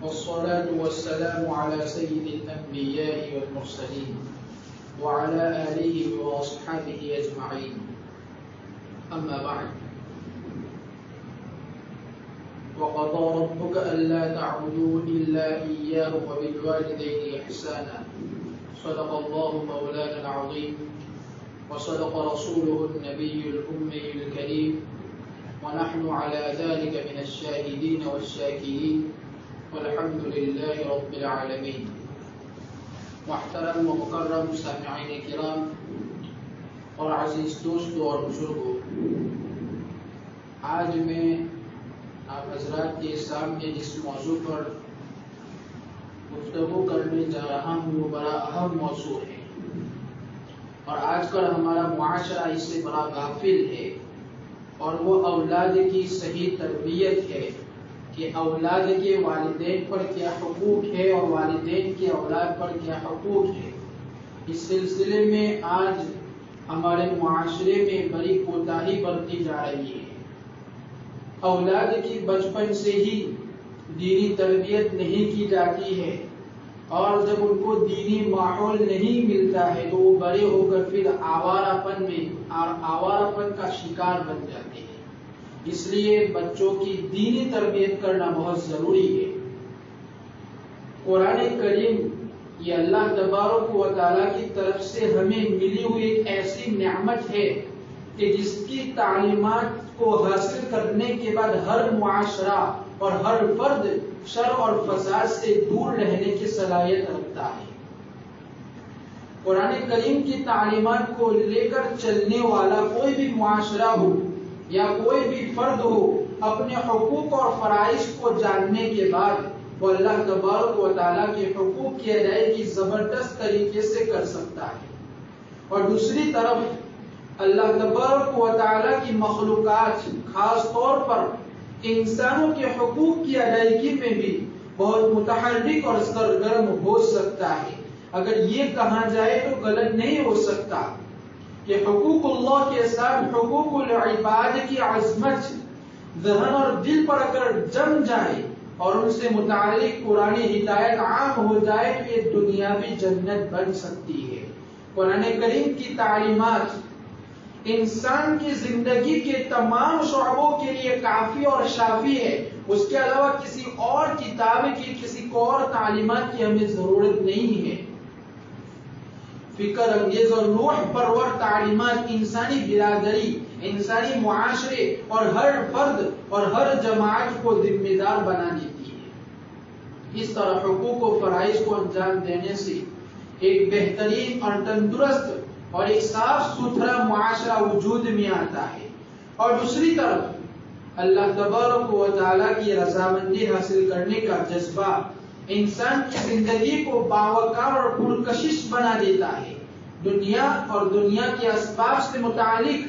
والصلاة والسلام على سيد الأنبياء والمرسلين وعلى آله وأصحابه أجمعين. أما بعد، وقضى ربك ألا تعبدوا إلا إياه وبالوالدين إحسانا. صدق الله مولانا العظيم وصدق رسوله النبي الأمي الكريم، ونحن على ذلك من الشاهدين والشاكرين، والحمد لله رب العالمین. محترم و مکرم سامعین کرام اور عزیز دوستوں اور بزرگوں، آج میں آپ حضرات کے سامنے جس موضوع پر گفتگو کرنے جا رہا ہوں وہ بڑا اہم موضوع ہے، اور آج کل ہمارا معاشرہ اس سے بڑا غافل ہے، اور وہ اولاد کی صحیح تربیت ہے کہ اولاد کے والدین پر کیا حقوق ہے اور والدین کے اولاد پر کیا حقوق ہے. اس سلسلے میں آج ہمارے معاشرے میں بڑی کوتاہی برتی جا رہی ہے. اولاد کی بچپن سے ہی دینی تربیت نہیں کی جاتی ہے، اور جب ان کو دینی ماحول نہیں ملتا ہے تو وہ بڑے ہو کر پھر آوارہ پن کا شکار بن جاتے ہیں. اس لیے بچوں کی دینی تربیت کرنا بہت ضروری ہے. قرآن کریم یہ اللہ تبارک و تعالیٰ کی طرف سے ہمیں ملی ہوئی ایک ایسی نعمت ہے کہ جس کی تعلیمات کو حاصل کرنے کے بعد ہر معاشرہ اور ہر فرد شر اور فساد سے دور رہنے کی صلاحیت رکھتا ہے. قرآن کریم کی تعلیمات کو لے کر چلنے والا کوئی بھی معاشرہ ہو یا کوئی بھی فرد ہو، اپنے حقوق اور فرائض کو جاننے کے بعد وہ اللہ تبارک و تعالیٰ کے حقوق کی ادائیگی زبردست طریقے سے کر سکتا ہے. اور دوسری طرف اللہ تبارک و تعالیٰ کی مخلوقات، خاص طور پر انسانوں کے حقوق کی ادائیگی میں بھی بہت متحرک اور سرگرم ہو سکتا ہے. اگر یہ کہا جائے تو غلط نہیں ہو سکتا کہ حقوق اللہ کے ساتھ حقوق العباد کی عظمت ذہن اور دل پر اگر جم جائے اور ان سے متعلق قرآن ہدایت عام ہو جائے تو یہ دنیاوی جنت بن سکتی ہے. قرآن کریم کی تعلیمات انسان کی زندگی کے تمام شعبوں کے لیے کافی اور شافی ہے. اس کے علاوہ کسی اور کتاب کی، کسی اور تعلیمات کی ہمیں ضرورت نہیں ہے. فکر انگیز اور روح پرور تعلیمات انسانی برادری، انسانی معاشرے اور ہر فرد اور ہر جماعت کو ذمہ دار بنا دیتی ہے. اس طرح حقوق و فرائض کو انجام دینے سے ایک بہترین اور تندرست اور ایک صاف ستھرا معاشرہ وجود میں آتا ہے. اور دوسری طرف اللہ تبارک و تعالیٰ کی رضامندی حاصل کرنے کا جذبہ انسان کی زندگی کو باوقار اور پرکشش بنا دیتا ہے. دنیا اور دنیا کے اسباب سے متعلق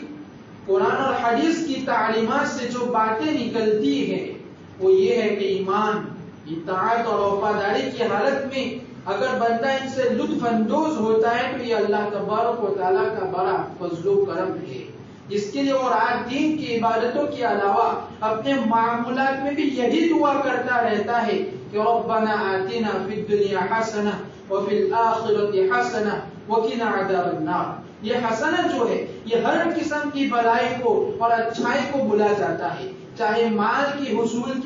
قرآن اور حدیث کی تعلیمات سے جو باتیں نکلتی ہیں وہ یہ ہے کہ ایمان، اطاعت اور وفاداری کی حالت میں اگر بندہ ان سے لطف اندوز ہوتا ہے تو یہ اللہ تبارک و تعالیٰ کا بڑا فضل و کرم ہے، جس کے لیے اور آج دین کی عبادتوں کے علاوہ اپنے معاملات میں بھی یہی دعا کرتا رہتا ہے کہ ربنا آتنا فی الدنیا حسنہ وفی الآخرۃ حسنہ وقنا عذاب النار. یہ حسنہ جو ہے یہ ہر قسم کی بلائی کو اور اچھائی کو بلا جاتا ہے، چاہے مال کے حصول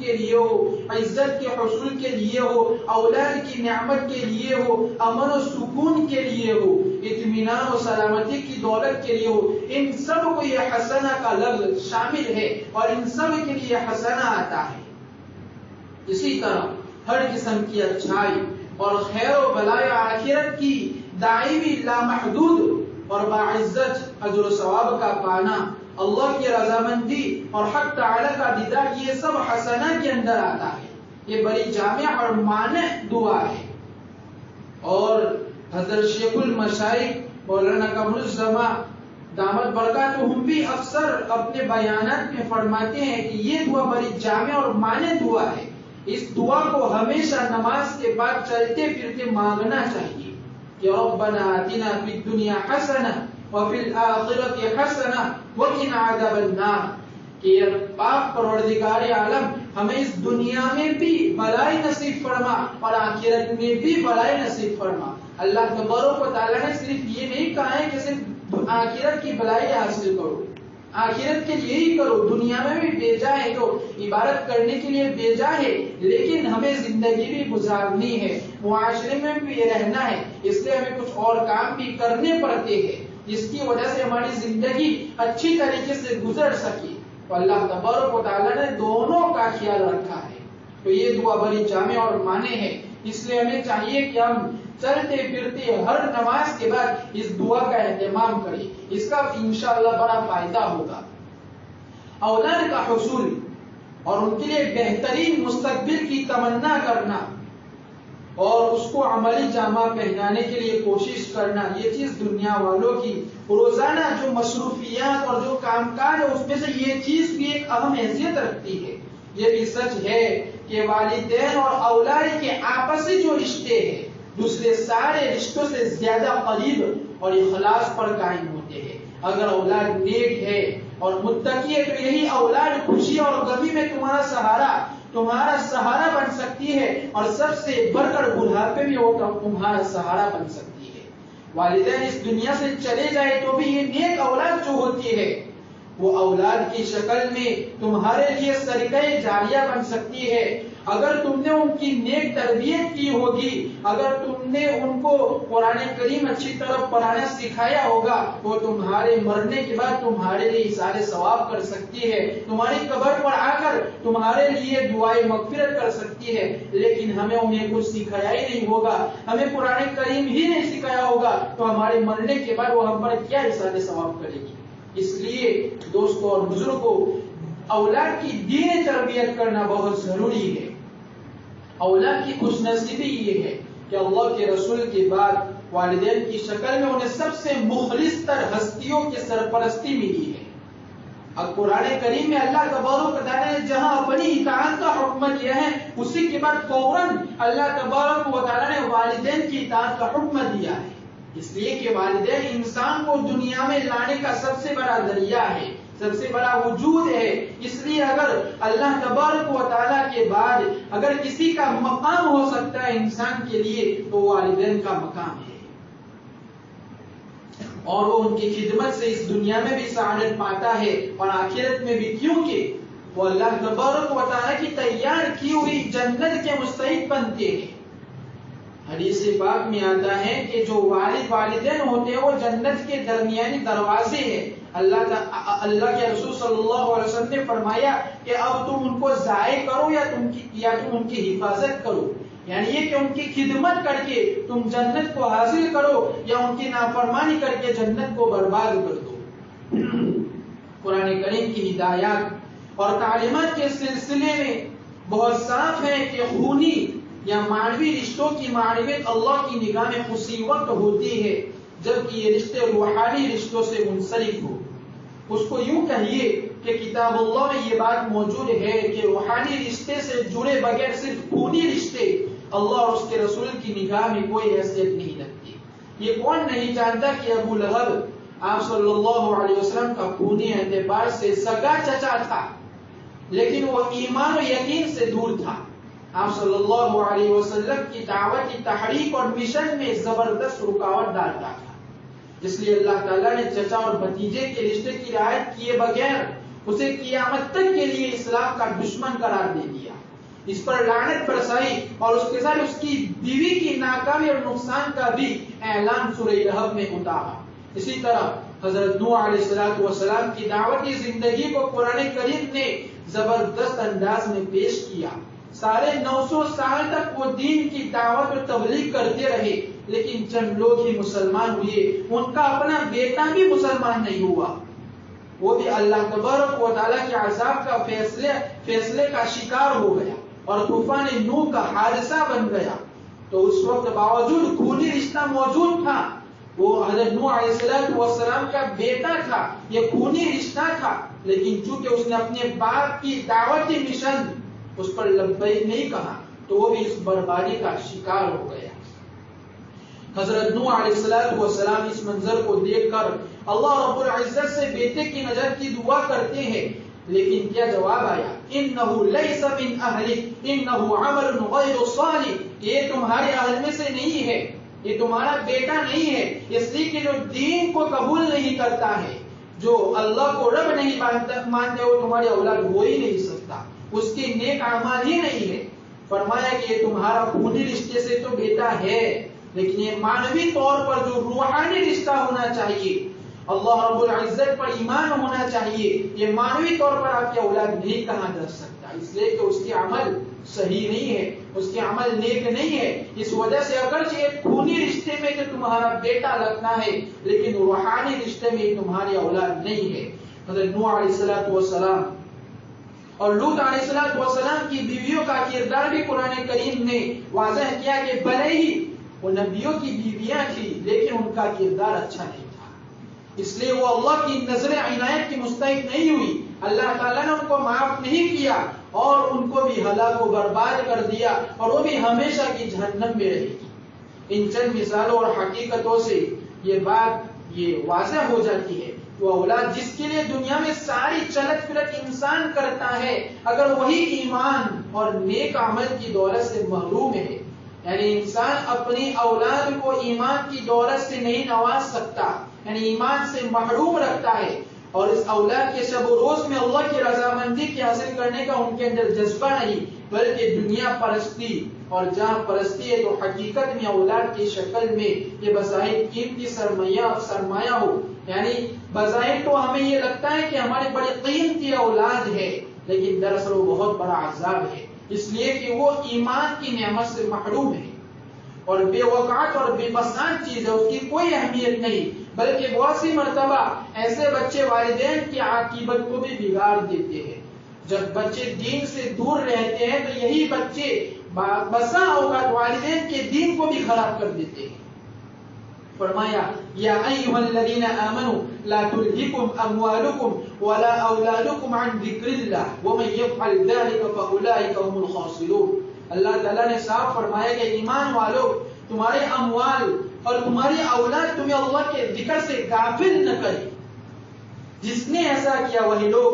کے لیے ہو، عزت کے حصول کے لیے ہو، اولاد کی نعمت کے لیے ہو، امن و سکون کے لیے ہو، اطمینان و سلامتی کی دولت کے لیے ہو. ان سب کو یہ حسنہ کا لفظ شامل ہے اور ان سب کے لیے حسنہ آتا ہے. اسی طرح ہر قسم کی اچھائی اور خیر و بلائے آخرت کی دائمی لامحدود اور باعزت اجر و ثواب کا پانا، اللہ کی رضامندی اور حق تعالی کا دیدار، یہ سب حسنہ کے اندر آتا ہے. یہ بڑی جامع اور مانع دعا ہے. اور حضرت شیخ المشائخ مولانا قمر الزمان دامت برکاتہم بھی اکثر اپنے بیانات میں فرماتے ہیں کہ یہ دعا بڑی جامع اور مانع دعا ہے. اس دعا کو ہمیشہ نماز کے بعد چلتے پھرتے مانگنا چاہیے کہ ربنا آتنا فی الدنیا حسنہ وفی الآخرۃ حسنہ وقنا عذاب النار. کہ پاک پروردگار عالم ہمیں اس دنیا میں بھی بھلائی نصیب فرما اور آخرت میں بھی بھلائی نصیب فرما۔ اللہ تبارک و تعالیٰ نے صرف یہ نہیں کہا ہے کہ صرف آخرت کی بھلائی حاصل کرو، آخرت کے لیے ہی کرو، دنیا میں بھی بھیجا ہے تو عبادت کرنے کے لیے بھیجا ہے، لیکن ہمیں زندگی بھی گزارنی ہے، معاشرے میں بھی رہنا ہے، اس لیے ہمیں کچھ اور کام بھی کرنے پڑتے ہیں جس کی وجہ سے ہماری زندگی اچھی طریقے سے گزر سکے۔ تو اللہ تبارک و تعالیٰ نے دونوں کا خیال رکھا ہے۔ تو یہ دعا بڑی جامع اور معنی ہے، اس لیے ہمیں چاہیے کہ ہم چلتے پھرتے ہر نماز کے بعد اس دعا کا اہتمام کریں، اس کا انشاءاللہ بڑا فائدہ ہوگا۔ اولاد کا حصول اور ان کے لیے بہترین مستقبل کی تمنا کرنا اور اس کو عملی جامہ پہنانے کے لیے کوشش کرنا، یہ چیز دنیا والوں کی روزانہ جو مصروفیات اور جو کام کاج ہے اس میں سے یہ چیز بھی ایک اہم حیثیت رکھتی ہے۔ یہ بھی سچ ہے کہ والدین اور اولاد کے آپسی جو رشتے ہیں دوسرے سارے رشتوں سے زیادہ قریب اور اخلاص پر قائم ہوتے ہیں۔ اگر اولاد نیک ہے اور متقی ہے تو یہی اولاد خوشی اور غمی میں تمہارا سہارا بن سکتی ہے، اور سب سے بڑھ کر بڑھاپے میں وہ تمہارا سہارا بن سکتی ہے۔ والدین اس دنیا سے چلے جائے تو بھی یہ نیک اولاد جو ہوتی ہے وہ اولاد کی شکل میں تمہارے لیے صدقہ جاریہ بن سکتی ہے۔ اگر تم نے ان کی نیک تربیت کی ہوگی، اگر تم نے ان کو قرآن کریم اچھی طرح پڑھانا سکھایا ہوگا، وہ تمہارے مرنے کے بعد تمہارے لیے اظہار ثواب کر سکتی ہے، تمہاری قبر پر آ کر تمہارے لیے دعائے مغفرت کر سکتی ہے۔ لیکن ہمیں انہیں کچھ سکھایا ہی نہیں ہوگا، ہمیں قرآن کریم ہی نہیں سکھایا ہوگا، تو ہمارے مرنے کے بعد وہ ہم پر کیا اظہار ثواب کرے گی؟ اس لیے دوستوں اور بزرگوں، اولاد کی دینی تربیت کرنا بہت ضروری ہے۔ اولاد کی خوش نصیبی یہ ہے کہ اللہ کے رسول کے بعد والدین کی شکل میں انہیں سب سے مخلص تر ہستیوں کی سرپرستی ملی ہے۔ اب قرآن کریم میں اللہ تبارک و تعالیٰ نے جہاں اپنی اطاعت کا حکم دیا ہے، اسی کے بعد فوراً اللہ تبارک و تعالیٰ نے والدین کی اطاعت کا حکم دیا ہے، اس لیے کہ والدین انسان کو دنیا میں لانے کا سب سے بڑا ذریعہ ہے، سب سے بڑا وجود ہے۔ اس لیے اگر اللہ تبارک و تعالیٰ کے بعد اگر کسی کا مقام ہو سکتا ہے انسان کے لیے تو والدین کا مقام ہے، اور وہ ان کی خدمت سے اس دنیا میں بھی سعادت پاتا ہے اور آخرت میں بھی، کیونکہ وہ اللہ تبارک و تعالیٰ کی تیار کی ہوئی جنت کے مستحق بنتے ہیں۔ حدیث پاک میں آتا ہے کہ جو والدین ہوتے ہیں وہ جنت کے درمیانی دروازے ہیں۔ اللہ کے رسول صلی اللہ علیہ وسلم نے فرمایا کہ اب تم ان کو ضائع کرو یا تم ان کی حفاظت کرو، یعنی یہ کہ ان کی خدمت کر کے تم جنت کو حاصل کرو یا ان کی نافرمانی کر کے جنت کو برباد کر دو۔ قرآن کریم کی ہدایات اور تعلیمات کے سلسلے میں بہت صاف ہے کہ خونی یا معنوی رشتوں کی معنویت اللہ کی نگاہ میں اسی وقت ہوتی ہے جبکہ یہ رشتے روحانی رشتوں سے منسلک ہو۔ اس کو یوں کہیے کہ کتاب اللہ میں یہ بات موجود ہے کہ روحانی رشتے سے جڑے بغیر صرف خونی رشتے اللہ اور اس کے رسول کی نگاہ میں کوئی حیثیت نہیں رکھتی۔ یہ کون نہیں جانتا کہ ابو لہب آپ صلی اللہ علیہ وسلم کا خونی اعتبار سے سگا چچا تھا، لیکن وہ ایمان و یقین سے دور تھا۔ آپ صلی اللہ علیہ وسلم کی دعوت کی تحریک اور مشن میں زبردست رکاوٹ ڈالتا تھا، اس لیے اللہ تعالیٰ نے چچا اور بھتیجے کے رشتے کی رعایت کیے بغیر اسے قیامت تک کے لیے اسلام کا دشمن قرار دے دیا، اس پر لعنت برسائی اور اس کے ساتھ اس کی بیوی کی ناکامی اور نقصان کا بھی اعلان سورہ لہب میں اتارا۔ اسی طرح حضرت نوح علیہ السلام کی دعوتی زندگی کو قرآن کریم نے زبردست انداز میں پیش کیا۔ 950 سال تک وہ دین کی دعوت اور تبلیغ کرتے رہے، لیکن چند لوگ ہی مسلمان ہوئے، ان کا اپنا بیٹا بھی مسلمان نہیں ہوا، وہ بھی اللہ تبارک و تعالیٰ کے عذاب کا فیصلے کا شکار ہو گیا اور طوفان نوح کا حادثہ بن گیا۔ تو اس وقت باوجود خونی رشتہ موجود تھا، وہ حضرت نوح علیہ السلام کا بیٹا تھا، یہ خونی رشتہ تھا، لیکن چونکہ اس نے اپنے باپ کی دعوتی مشن اس پر لبیک نہیں کہا تو وہ بھی اس بربادی کا شکار ہو گیا۔ حضرت نوح علیہ السلام اس منظر کو دیکھ کر اللہ رب العزت سے بیٹے کی نجات کی دعا کرتے ہیں لیکن کیا جواب آیا؟ انه ليس من اهلك انه عمل غیر صالح، یہ تمہارے اہل میں سے نہیں ہے، یہ تمہارا بیٹا نہیں ہے، اس لیے کہ جو دین کو قبول نہیں کرتا ہے، جو اللہ کو رب نہیں مانتے، وہ تمہاری اولاد ہو ہی نہیں سکتا، اس کے نیک اعمال ہی نہیں ہے۔ فرمایا کہ یہ تمہارا خونی رشتے سے تو بیٹا ہے، لیکن یہ معنوی طور پر جو روحانی رشتہ ہونا چاہیے، اللہ رب العزت پر ایمان ہونا چاہیے، یہ معنوی طور پر آپ کی اولاد نہیں کہا جا سکتا، اس لیے کہ اس کے عمل صحیح نہیں ہے، اس کے عمل نیک نہیں ہے۔ اس وجہ سے اگرچہ ایک خونی رشتے میں تو تمہارا بیٹا لگنا ہے، لیکن روحانی رشتے میں تمہاری اولاد نہیں ہے۔ حضرت نوح علیہ السلام اور لوط علیہ السلام کی بیویوں کا کردار بھی قرآن کریم نے واضح کیا کہ بھلے ہی وہ نبیوں کی بیویاں تھی، لیکن ان کا کردار اچھا نہیں تھا، اس لیے وہ اللہ کی نظر عنایت کی مستحق نہیں ہوئی، اللہ تعالیٰ نے ان کو معاف نہیں کیا اور ان کو بھی ہلاک و برباد کر دیا، اور وہ بھی ہمیشہ کی جہنم میں رہے گی۔ ان چند مثالوں اور حقیقتوں سے یہ بات یہ واضح ہو جاتی ہے، وہ اولاد جس کے لیے دنیا میں ساری چلت پھرت انسان کرتا ہے، اگر وہی ایمان اور نیک عمل کی دولت سے محروم ہے، یعنی انسان اپنی اولاد کو ایمان کی دولت سے نہیں نواز سکتا، یعنی ایمان سے محروم رکھتا ہے، اور اس اولاد کے شب و روز میں اللہ کی رضامندی کی حاصل کرنے کا ان کے اندر جذبہ نہیں، بلکہ دنیا پرستی اور جہاں پرستی ہے، تو حقیقت میں اولاد کی شکل میں یہ بظاہر قیمتی سرمایہ ہو، یعنی بظاہر تو ہمیں یہ لگتا ہے کہ ہماری بڑی قیمتی اولاد ہے، لیکن دراصل وہ بہت بڑا عذاب ہے، اس لیے کہ وہ ایمان کی نعمت سے محروم ہے اور بے وقعت اور بے بساط چیز ہے، اس کی کوئی اہمیت نہیں، بلکہ بہت سی مرتبہ ایسے بچے والدین کی عاقبت کو بھی بگاڑ دیتے ہیں۔ جب بچے دین سے دور رہتے ہیں تو یہی بچے بسا اوقات والدین کے دین کو بھی خراب کر دیتے ہیں۔ فرمایا یا ایھا الذین آمنوا لا تلہکم اموالکم ولا اولادکم عن ذکر اللہ ومن یفعل ذلک فاولئک هم الخاسرون۔ اللہ تعالیٰ نے صاف فرمایا کہ ایمان والو، تمہارے اموال اور تمہاری اولاد تمہیں اللہ کے ذکر سے غافل نہ کرے، جس نے ایسا کیا وہی لوگ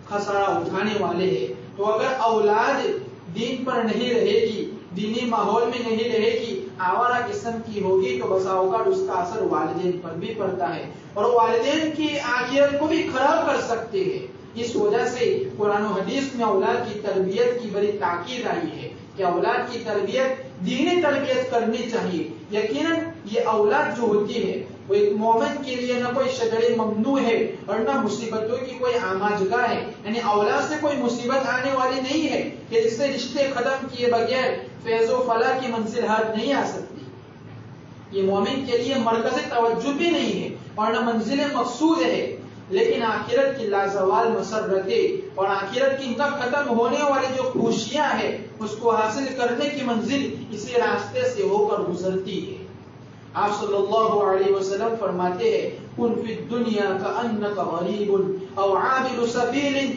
خسارہ اٹھانے والے ہیں۔ تو اگر اولاد دین پر نہیں رہے گی، دینی ماحول میں نہیں رہے گی، آوارہ قسم کی ہوگی، تو بسا اوقات اس کا اثر والدین پر بھی پڑتا ہے اور والدین کی آخرت کو بھی خراب کر سکتے ہیں۔ اس وجہ سے قرآن و حدیث میں اولاد کی تربیت کی بڑی تاکید آئی ہے کہ اولاد کی تربیت دینی تربیت کرنی چاہیے۔ یقیناً یہ اولاد جو ہوتی ہے وہ ایک مومن کے لیے نہ کوئی شجر ممنوع ہے اور نہ مصیبتوں کی کوئی آماجگاہ ہے، یعنی اولاد سے کوئی مصیبت آنے والی نہیں ہے کہ جس سے رشتے ختم کیے بغیر فیض و فلاح کی منزل ہاتھ نہیں آ سکتی۔ یہ مومن کے لیے مرکز توجہ بھی نہیں ہے اور نہ منزل مقصود ہے، لیکن آخرت کی لازوال مسرتیں اور آخرت کی نہ ختم ہونے والی جو خوشیاں ہیں، اس کو حاصل کرنے کی منزل اسی راستے سے ہو کر گزرتی ہے۔ آپ صلی اللہ علیہ وسلم فرماتے ہیں کن فی الدنیا کأنک غریب او عابر سبیل،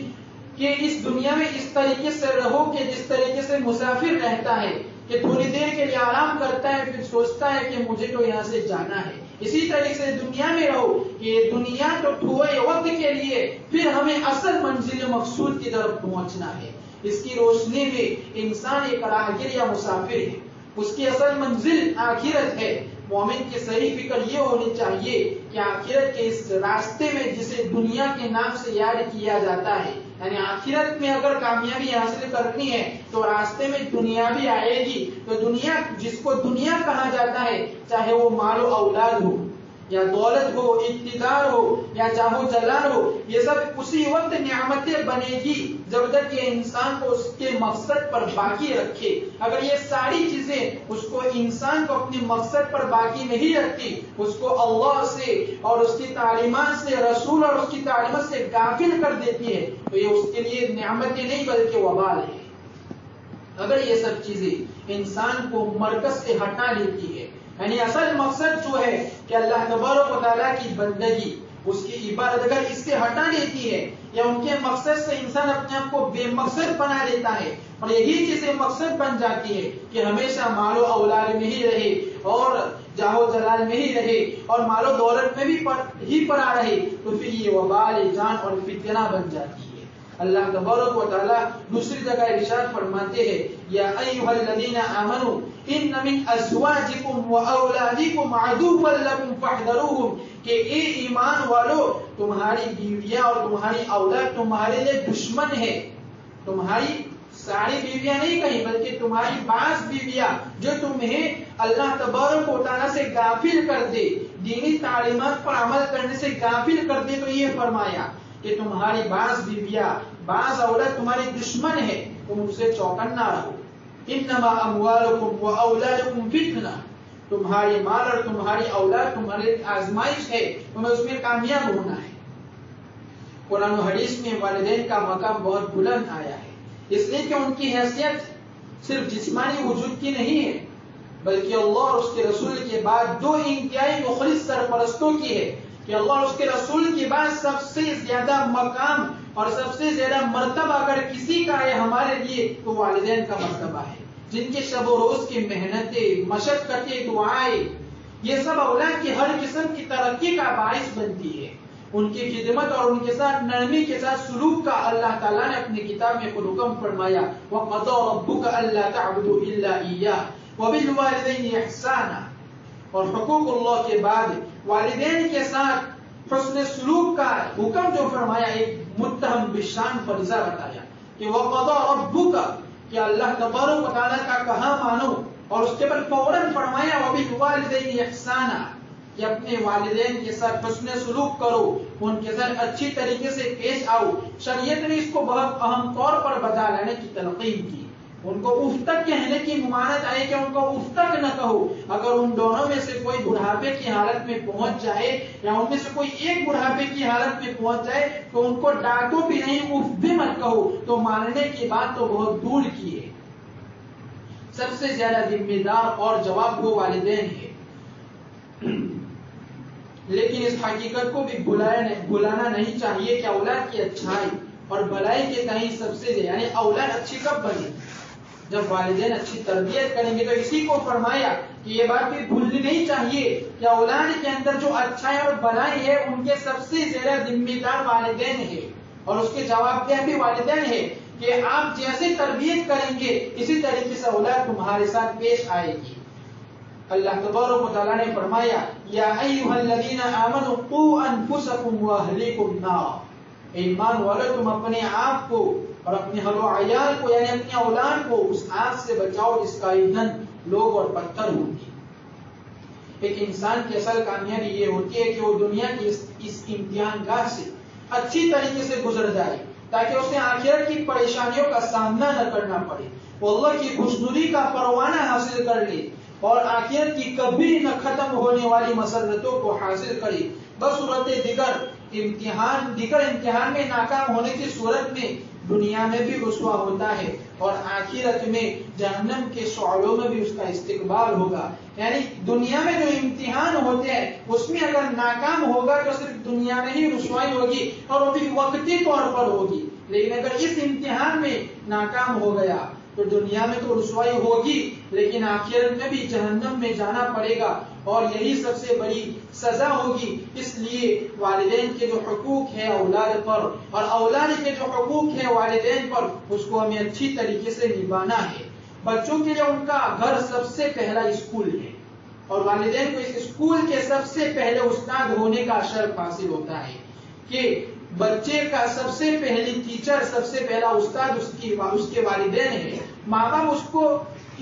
کہ اس دنیا میں اس طریقے سے رہو کہ جس طریقے سے مسافر رہتا ہے، کہ تھوڑی دیر کے لیے آرام کرتا ہے، پھر سوچتا ہے کہ مجھے تو یہاں سے جانا ہے۔ اسی طریقے سے دنیا میں رہو کہ یہ دنیا تو تھوڑے وقت کے لیے، پھر ہمیں اصل منزل مقصود کی طرف پہنچنا ہے۔ اس کی روشنی میں انسان ایک راہگیر یا مسافر ہے، اس کی اصل منزل آخرت ہے۔ مومن کی صحیح فکر یہ ہونی چاہیے کہ آخرت کے اس راستے میں جسے دنیا کے نام سے یاد کیا جاتا ہے، یعنی آخرت میں اگر کامیابی حاصل کرنی ہے تو راستے میں دنیا بھی آئے گی، تو دنیا جس کو دنیا کہا جاتا ہے، چاہے وہ مال و اولاد ہو یا دولت ہو، اقتدار ہو یا چاہو جلال ہو، یہ سب اسی وقت نعمتیں بنے گی جب تک یہ انسان کو اس کے مقصد پر باقی رکھے۔ اگر یہ ساری چیزیں اس کو انسان کو اپنے مقصد پر باقی نہیں رکھتی، اس کو اللہ سے اور اس کی تعلیمات سے، رسول اور اس کی تعلیمات سے غافل کر دیتی ہے، تو یہ اس کے لیے نعمتیں نہیں بلکہ وبال ہے۔ اگر یہ سب چیزیں انسان کو مرکز سے ہٹا لیتی ہے، یعنی اصل مقصد جو ہے کہ اللہ تبارک و تعالیٰ کی بندگی، اس کی عبادت، اگر اس سے ہٹا لیتی ہے یا ان کے مقصد سے انسان اپنے آپ کو بے مقصد بنا لیتا ہے اور یہی چیزیں مقصد بن جاتی ہے کہ ہمیشہ مال و اولاد میں ہی رہے اور جاہو جلال میں ہی رہے اور مال و دولت میں بھی ہی پڑا رہے، تو پھر یہ وبال جان اور فتنہ بن جاتی ہے۔ اللہ تبارک و تعالیٰ دوسری جگہ ارشاد فرماتے ہیں یا ایھا الذین آمنوا ان من ازواجکم واولادکم عدوا لکم فاحذروہم، کہ اے ایمان والو تمہاری بیویاں اور تمہاری اولاد تمہارے لیے دشمن ہے. تمہاری ساری بیویاں نہیں کہیں بلکہ تمہاری بعض بیویاں جو تمہیں اللہ تبارک و تعالیٰ سے غافل کر دے، دینی تعلیمات پر عمل کرنے سے غافل کر دے، تو یہ فرمایا کہ تمہاری بعض بیویاں بعض اولاد تمہاری دشمن ہے، تم ان سے چوکنا رہو. انما اموالکم واولادکم فتنہ، تمہاری مال اور تمہاری اولاد تمہارے آزمائش ہے، تمہیں اس میں کامیاب ہونا ہے. قرآن و حدیث میں والدین کا مقام بہت بلند آیا ہے، اس لیے کہ ان کی حیثیت صرف جسمانی وجود کی نہیں ہے بلکہ اللہ اور اس کے رسول کے بعد دو انتہائی مخلص سرپرستوں کی ہے، کہ اللہ اور اس کے رسول کے بعد سب سے زیادہ مقام اور سب سے زیادہ مرتبہ اگر کسی کا ہے ہمارے لیے تو والدین کا مرتبہ ہے، جن کے شب و روز کی محنتیں، مشقتیں، دعائیں، یہ سب اولاد کی ہر قسم کی ترقی کا باعث بنتی ہے. ان کی خدمت اور ان کے ساتھ نرمی کے ساتھ سلوک کا اللہ تعالیٰ نے اپنی کتاب میں خود حکم فرمایا وَقَضَىٰ رَبُّكَ أَلَّا تَعْبُدُوا إِلَّا إِيَّاهُ وَبِالْوَالِدَيْنِ إِحْسَانًا. اور حقوق اللہ کے بعد والدین کے ساتھ حسن سلوک کا حکم جو فرمایا ایک متہم بشان فریضہ بتایا کہ وَقَضَىٰ رَبُّكَ، کہ اللہ تبارک و تعالیٰ کا کہا مانو، اور اس کے بعد فوراً فرمایا وَبِالْوَالِدَيْنِ إِحْسَانًا، کہ اپنے والدین کے ساتھ حسن سلوک کرو، ان کے ساتھ اچھی طریقے سے پیش آؤ. شریعت نے اس کو بہت اہم طور پر بتا لانے کی تلقین کی. ان کو اف تک کہنے کی ممانعت آئی کہ ان کو اف تک نہ کہو. اگر ان دونوں میں سے کوئی بڑھاپے کی حالت میں پہنچ جائے یا ان میں سے کوئی ایک بڑھاپے کی حالت میں پہنچ جائے تو ان کو ڈانٹو بھی نہیں، اف بھی مت کہو. تو ماننے کی بات تو بہت دور کی ہے. سب سے زیادہ ذمہ دار اور جواب گو والدین ہے. لیکن اس حقیقت کو بھی بھلانا نہیں چاہیے کہ اولاد کی اچھائی اور بھلائی کے تئیں سب سے یعنی اولاد اچھی کب بنے؟ جب والدین اچھی تربیت کریں گے. تو اسی کو فرمایا کہ یہ بات بھی بھولنی نہیں چاہیے کہ اولاد کے اندر جو اچھائی اور بھلائی ہے ان کے سب سے زیادہ ذمہ دار والدین ہے، اور اس کے جواب دہ بھی والدین ہے کہ آپ جیسے تربیت کریں گے اسی طریقے سے اولاد تمہارے ساتھ پیش آئے گی. اللہ تبارک و تعالیٰ نے فرمایا یا ایھا الذین آمنوا قوا انفسکم واہلیکم نارا، ایمان والو تم اپنے آپ کو اور اپنے اہل و عیال کو یعنی اپنے اولاد کو اس آگ سے بچاؤ جس کا ایندھن لوگ اور پتھر ہوگی. ایک انسان کی اصل کامیابی یہ ہوتی ہے کہ وہ دنیا کی اس امتحان گاہ سے اچھی طریقے سے گزر جائے تاکہ اسے آخرت کی پریشانیوں کا سامنا نہ کرنا پڑے، وہ اللہ کی خوشنودی کا پروانہ حاصل کر لے اور آخرت کی کبھی نہ ختم ہونے والی مسرتوں کو حاصل کرے. بصورت دیگر امتحان میں ناکام ہونے کی صورت میں دنیا میں بھی رسوا ہوتا ہے اور آخرت میں جہنم کے شعلوں میں بھی اس کا استقبال ہوگا. یعنی دنیا میں جو امتحان ہوتے ہیں اس میں اگر ناکام ہوگا تو صرف دنیا میں ہی رسوائی ہوگی اور وہ بھی وقتی طور پر ہوگی، لیکن اگر اس امتحان میں ناکام ہو گیا تو دنیا میں تو رسوائی ہوگی لیکن آخرت میں بھی جہنم میں جانا پڑے گا اور یہی سب سے بڑی سزا ہوگی. اس لیے والدین کے جو حقوق ہے اولاد پر اور اولاد کے جو حقوق ہے والدین پر اس کو ہمیں اچھی طریقے سے نبھانا ہے. بچوں کے لیے ان کا گھر سب سے پہلا اسکول ہے اور والدین کو اس اسکول کے سب سے پہلے استاد ہونے کا شرف حاصل ہوتا ہے کہ بچے کا سب سے پہلی ٹیچر، سب سے پہلا استاد اس کے والدین ہے. ماں باپ اس کو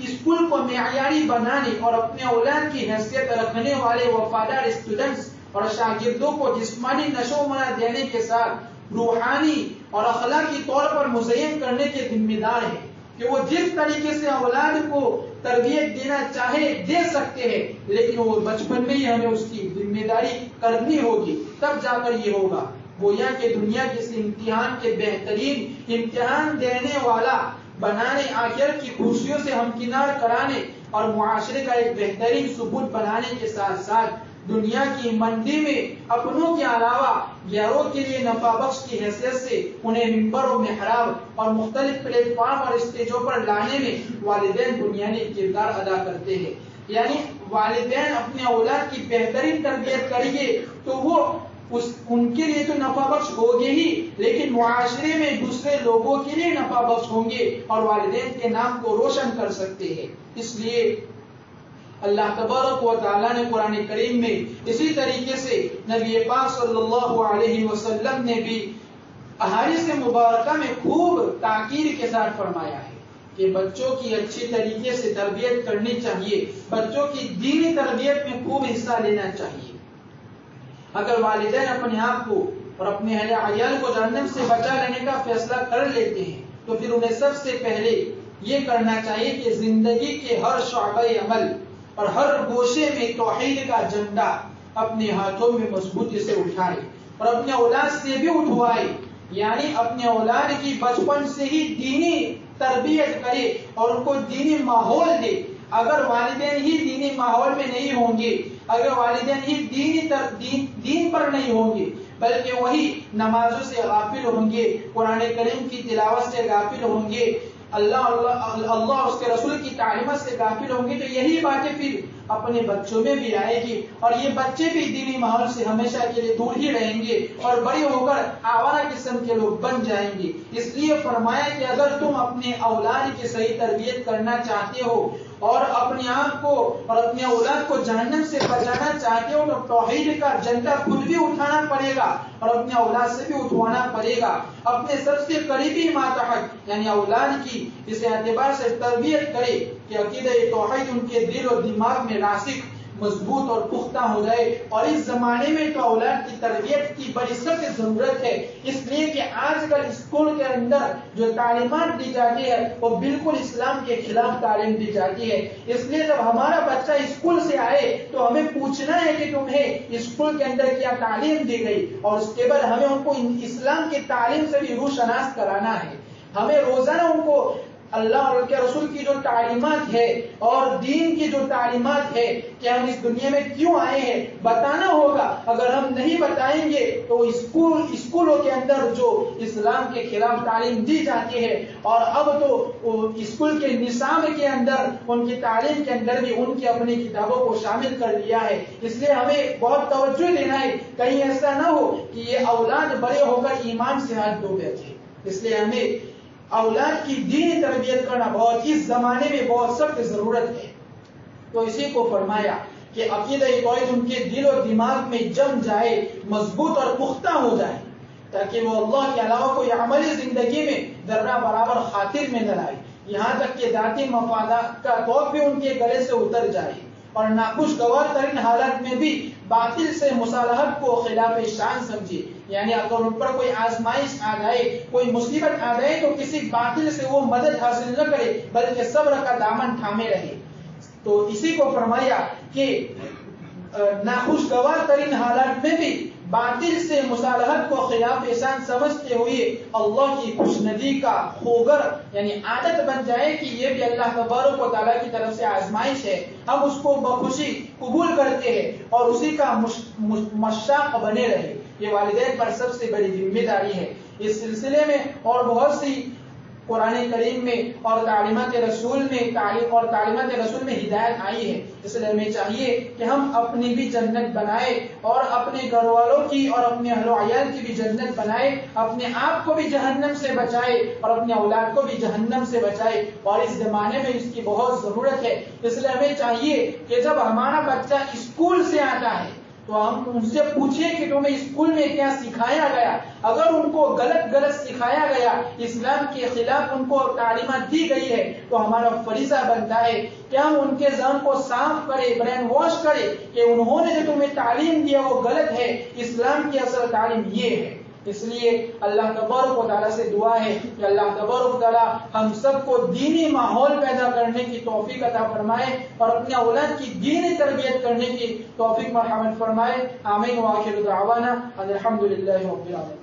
اسکول کو معیاری بنانے اور اپنے اولاد کی حیثیت رکھنے والے وفادار اسٹوڈنٹس اور شاگردوں کو جسمانی نشو و نما دینے کے ساتھ روحانی اور اخلاقی طور پر مزین کرنے کے ذمہ دار ہیں کہ وہ جس طریقے سے اولاد کو تربیت دینا چاہے دے سکتے ہیں، لیکن وہ بچپن میں ہی ہمیں اس کی ذمہ داری کرنی ہوگی، تب جا کر یہ ہوگا. گویا کہ دنیا کے اس امتحان کے بہترین امتحان دینے والا بنانے، آخرت کی خوشیوں سے ہمکنار کرانے اور معاشرے کا ایک بہترین ثبوت بنانے کے ساتھ ساتھ دنیا کی منڈی میں اپنوں کے علاوہ غیروں کے لیے نفع بخش کی حیثیت سے انہیں ممبر و محراب اور مختلف پلیٹ فارم اور اسٹیجوں پر لانے میں والدین بنیادی کردار ادا کرتے ہیں. یعنی والدین اپنے اولاد کی بہترین تربیت کریں گے تو وہ ان کے لیے تو نفع بخش ہوگے ہی، لیکن معاشرے میں دوسرے لوگوں کے لیے نفع بخش ہوں گے اور والدین کے نام کو روشن کر سکتے ہیں۔ اس لیے اللہ تبارک و تعالیٰ نے قرآن کریم میں اسی طریقے سے نبی پاک صلی اللہ علیہ وسلم نے بھی احادیث مبارکہ میں خوب تاکید کے ساتھ فرمایا ہے کہ بچوں کی اچھی طریقے سے تربیت کرنی چاہیے، بچوں کی دینی تربیت میں خوب حصہ لینا چاہیے۔ اگر والدین اپنے آپ کو اور اپنے اہل عیال کو جہنم سے بچا لینے کا فیصلہ کر لیتے ہیں تو پھر انہیں سب سے پہلے یہ کرنا چاہیے کہ زندگی کے ہر شعبہ عمل اور ہر گوشے میں توحید کا جھنڈا اپنے ہاتھوں میں مضبوطی سے اٹھائے اور اپنے اولاد سے بھی اٹھوائے، یعنی اپنے اولاد کی بچپن سے ہی دینی تربیت کرے اور ان کو دینی ماحول دے۔ اگر والدین ہی دینی ماحول میں نہیں ہوں گے، اگر والدین ہی دین پر نہیں ہوں گے بلکہ وہی نمازوں سے غافل ہوں گے، قرآن کریم کی تلاوت سے غافل ہوں گے، اللہ اس کے رسول کی تعلیمات سے غافل ہوں گے، تو یہی باتیں پھر اپنے بچوں میں بھی آئے گی اور یہ بچے بھی دینی ماحول سے ہمیشہ کے لیے دور ہی رہیں گے اور بڑے ہو کر آوارہ قسم کے لوگ بن جائیں گے۔ اس لیے فرمایا کہ اگر تم اپنے اولاد کی صحیح تربیت کرنا چاہتے ہو اور اپنے آپ کو اور اپنے اولاد کو جہنم سے بچانا چاہتے ہو تو توحید کا جھنڈا خود بھی اٹھانا پڑے گا اور اپنے اولاد سے بھی اٹھوانا پڑے گا۔ اپنے سب سے قریبی ماتحت یعنی اولاد کی اس اعتبار سے تربیت کرے کہ عقیدہ توحید ان کے دل و دماغ میں راسخ، مضبوط اور پختہ ہو جائے۔ اور اس زمانے میں تو اولاد کی تربیت کی بڑی سخت ضرورت ہے، اس لیے کہ آج کل اسکول کے اندر جو تعلیمات دی جاتی ہے وہ بالکل اسلام کے خلاف تعلیم دی جاتی ہے۔ اس لیے جب ہمارا بچہ اسکول سے آئے تو ہمیں پوچھنا ہے کہ تمہیں اسکول کے اندر کیا تعلیم دی گئی، اور اس کے بعد ہمیں ان کو اسلام کی تعلیم سے بھی روشناس کرانا ہے۔ ہمیں روزانہ ان کو اللہ اور کے رسول کی جو تعلیمات ہے اور دین کی جو تعلیمات ہے کہ ہم اس دنیا میں کیوں آئے ہیں بتانا ہوگا۔ اگر ہم نہیں بتائیں گے تو اسکولوں کے اندر جو اسلام کے خلاف تعلیم دی جاتی ہے اور اب تو اسکول کے نصاب کے اندر ان کی تعلیم کے اندر بھی ان کی اپنی کتابوں کو شامل کر لیا ہے، اس لیے ہمیں بہت توجہ دینا ہے کہیں ایسا نہ ہو کہ یہ اولاد بڑے ہو کر ایمان سے ہاتھ دھو بیٹھے۔ اس لیے ہمیں اولاد کی دینی تربیت کرنا بہت اس زمانے میں بہت سخت ضرورت ہے۔ تو اسی کو فرمایا کہ عقیدہ توحید ان کے دل و دماغ میں جم جائے، مضبوط اور پختہ ہو جائے، تاکہ وہ اللہ کے علاوہ کوئی عملی زندگی میں ذرہ برابر خاطر میں نہ لائے، یہاں تک کہ ذاتی مفادات کا توق بھی ان کے گلے سے اتر جائے اور ناخوشگوار ترین حالت میں بھی باطل سے مصالحت کو خلاف شان سمجھے۔ یعنی اگر ان پر کوئی آزمائش آ جائے، کوئی مصیبت آ جائے تو کسی باطل سے وہ مدد حاصل نہ کرے بلکہ صبر کا دامن تھامے رہے۔ تو اسی کو فرمایا کہ ناخوشگوار ترین حالات میں بھی باطل سے مصالحت کو خلاف احسان سمجھتے ہوئے اللہ کی خوشندی کا خوگر یعنی عادت بن جائے کہ یہ بھی اللہ تبارک و تعالیٰ کی طرف سے آزمائش ہے، ہم اس کو بخوشی قبول کرتے ہیں اور اسی کا مشتاق بنے رہے۔ یہ والدین پر سب سے بڑی ذمہ داری ہے۔ اس سلسلے میں اور بہت سی قرآن کریم میں اور تعلیمات رسول میں ہدایت آئی ہے، اس لیے ہمیں چاہیے کہ ہم اپنی بھی جنت بنائے اور اپنے گھر والوں کی اور اپنے اہل و عیال کی بھی جنت بنائے، اپنے آپ کو بھی جہنم سے بچائے اور اپنے اولاد کو بھی جہنم سے بچائے، اور اس زمانے میں اس کی بہت ضرورت ہے۔ اس لیے ہمیں چاہیے کہ جب ہمارا بچہ اسکول سے آتا ہے تو ہم ان سے پوچھیں کہ تمہیں اسکول میں کیا سکھایا گیا۔ اگر ان کو غلط سکھایا گیا، اسلام کے خلاف ان کو تعلیمات دی گئی ہے تو ہمارا فریضہ بنتا ہے کہ ہم ان کے ذہن کو صاف کرے، برین واش کرے کہ انہوں نے جو تمہیں تعلیم دیا وہ غلط ہے، اسلام کی اصل تعلیم یہ ہے۔ اس لیے اللہ تبارک و تعالیٰ سے دعا ہے کہ اللہ تبارک و تعالیٰ ہم سب کو دینی ماحول پیدا کرنے کی توفیق عطا فرمائے اور اپنے اولاد کی دینی تربیت کرنے کی توفیق مرحمت فرمائے۔ آمین۔ وآخر دعوانا الحمد للہ رب العالمین۔